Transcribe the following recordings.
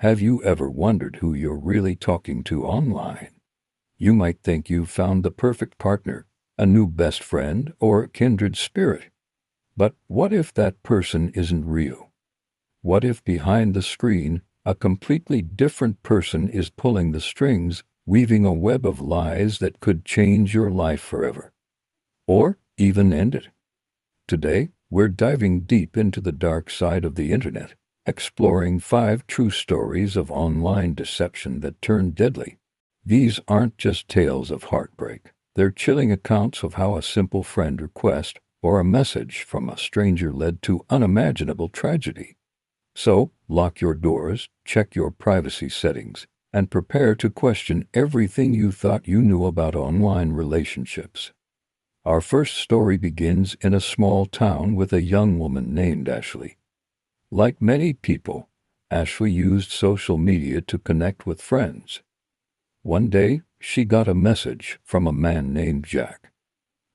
Have you ever wondered who you're really talking to online? You might think you've found the perfect partner, a new best friend, or a kindred spirit. But what if that person isn't real? What if behind the screen, a completely different person is pulling the strings, weaving a web of lies that could change your life forever? Or even end it? Today, we're diving deep into the dark side of the internet, exploring 5 true stories of online deception that turn deadly. These aren't just tales of heartbreak. They're chilling accounts of how a simple friend request or a message from a stranger led to unimaginable tragedy. So, lock your doors, check your privacy settings, and prepare to question everything you thought you knew about online relationships. Our first story begins in a small town with a young woman named Ashley. Like many people, Ashley used social media to connect with friends. One day, she got a message from a man named Jack.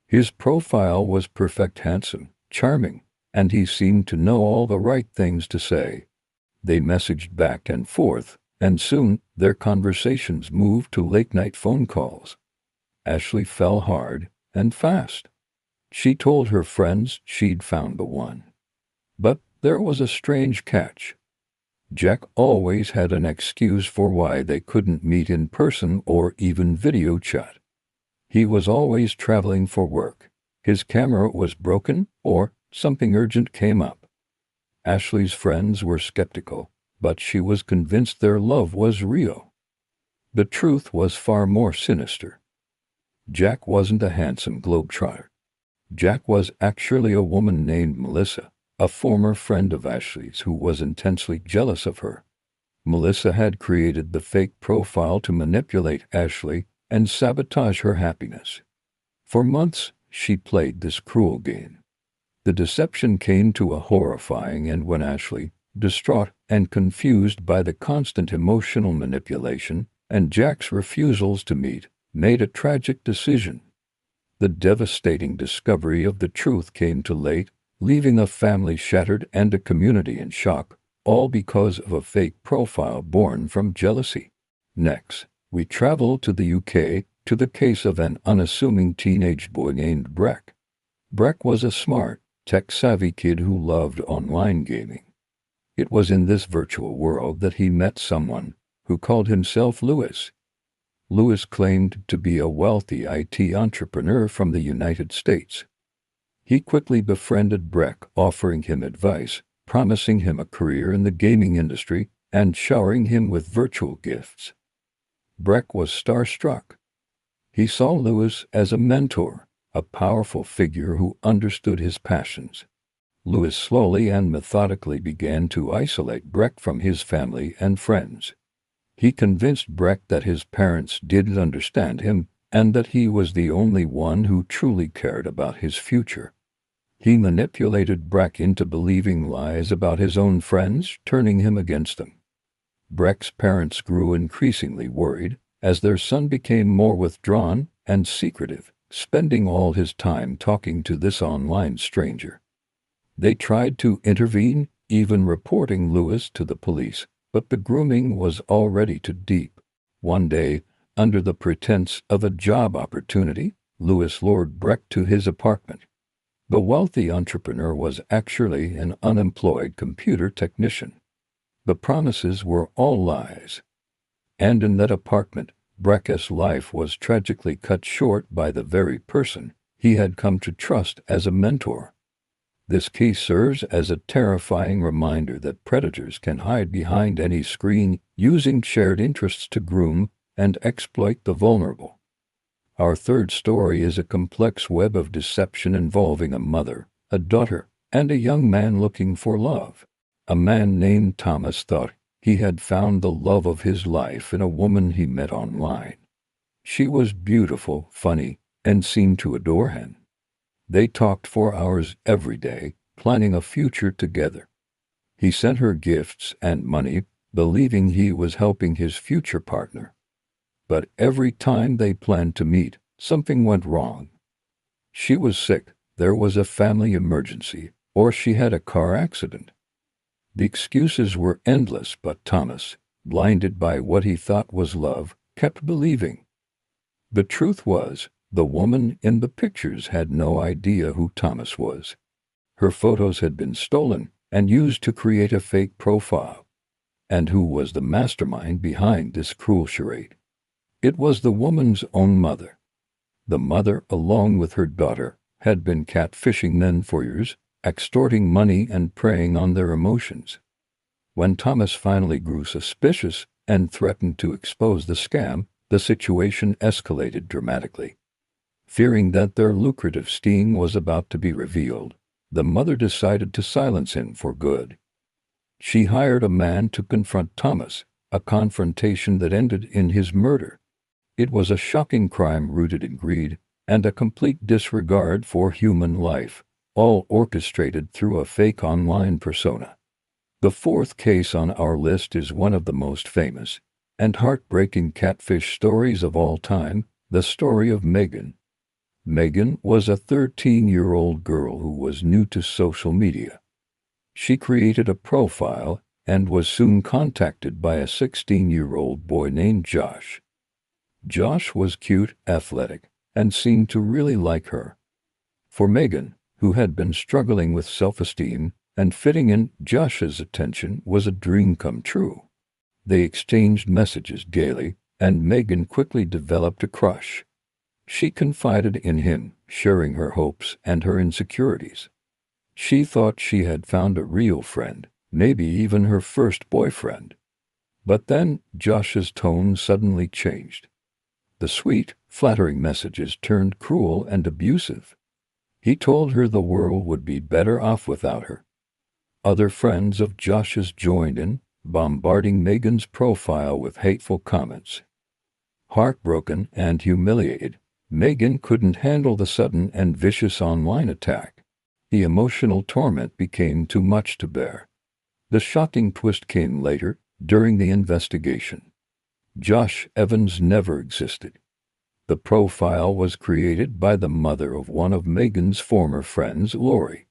His profile was perfect, handsome, charming, and he seemed to know all the right things to say. They messaged back and forth, and soon their conversations moved to late-night phone calls. Ashley fell hard and fast. She told her friends she'd found the one. But there was a strange catch. Jack always had an excuse for why they couldn't meet in person or even video chat. He was always traveling for work, his camera was broken, or something urgent came up. Ashley's friends were skeptical, but she was convinced their love was real. The truth was far more sinister. Jack wasn't a handsome globetrotter. Jack was actually a woman named Melissa, a former friend of Ashley's who was intensely jealous of her. Melissa had created the fake profile to manipulate Ashley and sabotage her happiness. For months, she played this cruel game. The deception came to a horrifying end when Ashley, distraught and confused by the constant emotional manipulation and Jack's refusals to meet, made a tragic decision. The devastating discovery of the truth came too late, leaving a family shattered and a community in shock, all because of a fake profile born from jealousy. Next, we travel to the UK, to the case of an unassuming teenage boy named Breck. Breck was a smart, tech-savvy kid who loved online gaming. It was in this virtual world that he met someone who called himself Lewis. Lewis claimed to be a wealthy IT entrepreneur from the United States. He quickly befriended Breck, offering him advice, promising him a career in the gaming industry, and showering him with virtual gifts. Breck was starstruck. He saw Lewis as a mentor, a powerful figure who understood his passions. Lewis slowly and methodically began to isolate Breck from his family and friends. He convinced Breck that his parents didn't understand him and that he was the only one who truly cared about his future. He manipulated Breck into believing lies about his own friends, turning him against them. Breck's parents grew increasingly worried as their son became more withdrawn and secretive, spending all his time talking to this online stranger. They tried to intervene, even reporting Lewis to the police, but the grooming was already too deep. One day, under the pretense of a job opportunity, Lewis lured Breck to his apartment. The wealthy entrepreneur was actually an unemployed computer technician. The promises were all lies. And in that apartment, Breck's life was tragically cut short by the very person he had come to trust as a mentor. This case serves as a terrifying reminder that predators can hide behind any screen, using shared interests to groom and exploit the vulnerable. Our third story is a complex web of deception involving a mother, a daughter, and a young man looking for love. A man named Thomas thought he had found the love of his life in a woman he met online. She was beautiful, funny, and seemed to adore him. They talked for hours every day, planning a future together. He sent her gifts and money, believing he was helping his future partner. But every time they planned to meet, something went wrong. She was sick, there was a family emergency, or she had a car accident. The excuses were endless, but Thomas, blinded by what he thought was love, kept believing. The truth was, the woman in the pictures had no idea who Thomas was. Her photos had been stolen and used to create a fake profile. And who was the mastermind behind this cruel charade? It was the woman's own mother. The mother, along with her daughter, had been catfishing men for years, extorting money and preying on their emotions. When Thomas finally grew suspicious and threatened to expose the scam, the situation escalated dramatically. Fearing that their lucrative sting was about to be revealed, the mother decided to silence him for good. She hired a man to confront Thomas, a confrontation that ended in his murder. It was a shocking crime rooted in greed and a complete disregard for human life, all orchestrated through a fake online persona. The fourth case on our list is one of the most famous and heartbreaking catfish stories of all time, the story of Megan. Megan was a 13-year-old girl who was new to social media. She created a profile and was soon contacted by a 16-year-old boy named Josh. Josh was cute, athletic, and seemed to really like her. For Megan, who had been struggling with self-esteem and fitting in, Josh's attention was a dream come true. They exchanged messages daily, and Megan quickly developed a crush. She confided in him, sharing her hopes and her insecurities. She thought she had found a real friend, maybe even her first boyfriend. But then Josh's tone suddenly changed. The sweet, flattering messages turned cruel and abusive. He told her the world would be better off without her. Other friends of Josh's joined in, bombarding Megan's profile with hateful comments. Heartbroken and humiliated, Megan couldn't handle the sudden and vicious online attack. The emotional torment became too much to bear. The shocking twist came later, during the investigation. Josh Evans never existed. The profile was created by the mother of one of Megan's former friends, Lori.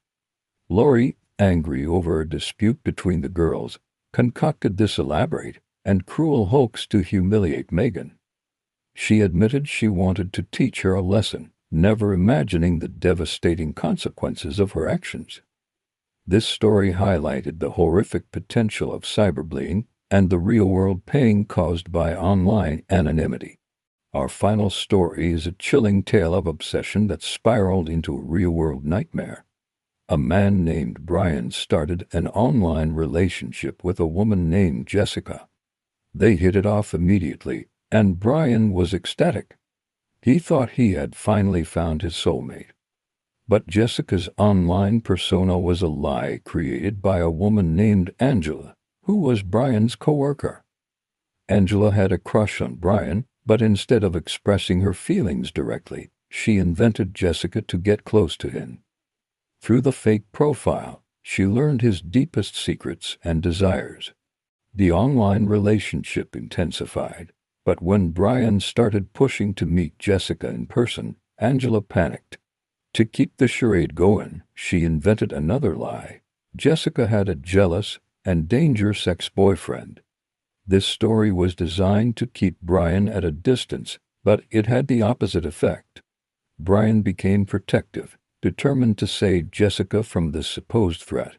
Lori, angry over a dispute between the girls, concocted this elaborate and cruel hoax to humiliate Megan. She admitted she wanted to teach her a lesson, never imagining the devastating consequences of her actions. This story highlighted the horrific potential of cyberbullying and the real-world pain caused by online anonymity. Our final story is a chilling tale of obsession that spiraled into a real-world nightmare. A man named Brian started an online relationship with a woman named Jessica. They hit it off immediately, and Brian was ecstatic. He thought he had finally found his soulmate. But Jessica's online persona was a lie created by a woman named Angela, who was Brian's coworker. Angela had a crush on Brian, but instead of expressing her feelings directly, she invented Jessica to get close to him. Through the fake profile, she learned his deepest secrets and desires. The online relationship intensified, but when Brian started pushing to meet Jessica in person, Angela panicked. To keep the charade going, she invented another lie. Jessica had a jealous and dangerous ex-boyfriend. This story was designed to keep Brian at a distance, but it had the opposite effect. Brian became protective, determined to save Jessica from this supposed threat.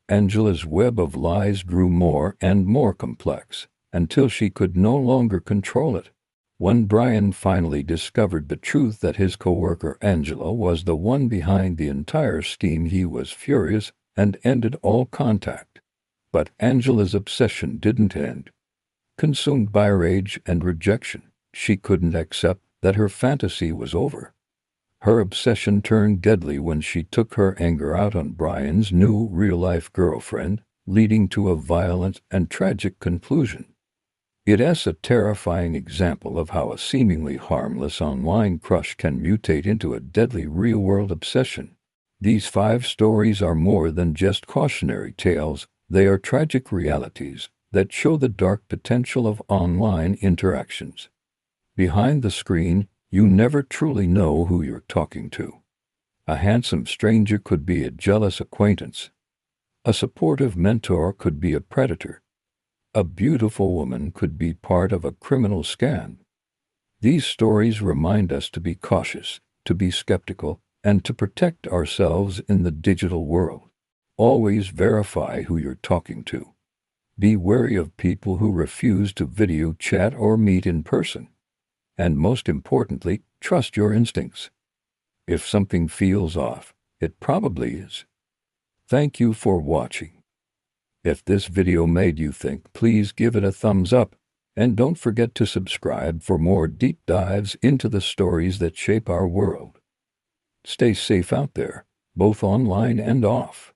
Angela's web of lies grew more and more complex, until she could no longer control it. When Brian finally discovered the truth that his coworker Angela was the one behind the entire scheme, he was furious and ended all contact. But Angela's obsession didn't end. Consumed by rage and rejection, she couldn't accept that her fantasy was over. Her obsession turned deadly when she took her anger out on Brian's new real-life girlfriend, leading to a violent and tragic conclusion. It is a terrifying example of how a seemingly harmless online crush can mutate into a deadly real-world obsession. These 5 stories are more than just cautionary tales. They are tragic realities that show the dark potential of online interactions. Behind the screen, you never truly know who you're talking to. A handsome stranger could be a jealous acquaintance. A supportive mentor could be a predator. a beautiful woman could be part of a criminal scam. These stories remind us to be cautious, to be skeptical, and to protect ourselves in the digital world. Always verify who you're talking to. Be wary of people who refuse to video chat or meet in person. And most importantly, trust your instincts. If something feels off, it probably is. Thank you for watching. If this video made you think, please give it a thumbs up, and don't forget to subscribe for more deep dives into the stories that shape our world. Stay safe out there, both online and off.